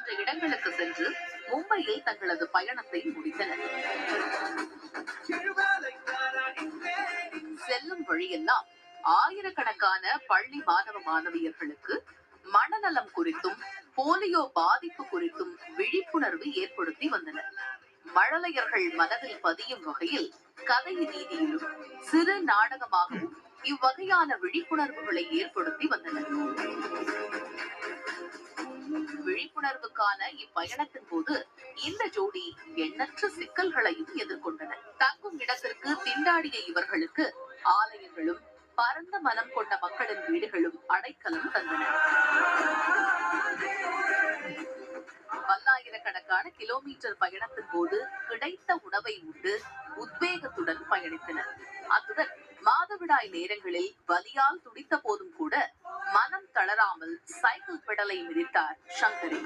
போன்ற இடங்களுக்கு சென்று மும்பையில் தங்களது பயணத்தை முடித்தனர். செல்லும் வழியெல்லாம் ஆயிரக்கணக்கான பள்ளி மாணவ மாணவியர்களுக்கு மனநலம் குறித்தும் போலியோ பாதிப்பு குறித்தும் விழிப்புணர்வு ஏற்படுத்தி வந்தனர். மழலையர்கள் மனதில் பதியும் வகையில் கதை ரீதியிலும் சிறு நாடகமாகவும் இவ்வகையான விழிப்புணர்வுகளை ஏற்படுத்தி வந்தனர். விழிப்புணர்வுக்கான இப்பயணத்தின் போது இந்த ஜோடி எண்ணற்ற சிக்கல்களையும் எதிர்கொண்டனர். தங்கும் இடத்திற்கு திண்டாடிய இவர்களுக்கு ஆலயங்களும் பரந்த மனம் கொண்ட மக்களின் வீடுகளும் அடைக்கலம் தந்தன. பல்லாயிரக்கணக்கான கிலோமீட்டர் பயணத்தின் போது கிடைத்த உணவை உண்டு உத்வேகத்துடன் பயணித்தனர். அத்துடன் மாதவிடாய் நேரங்களில் வலியால் துடித்த போதும் கூட மனம் தளராமல் சைக்கிள் பெடலை மிதித்தார் சங்கரி.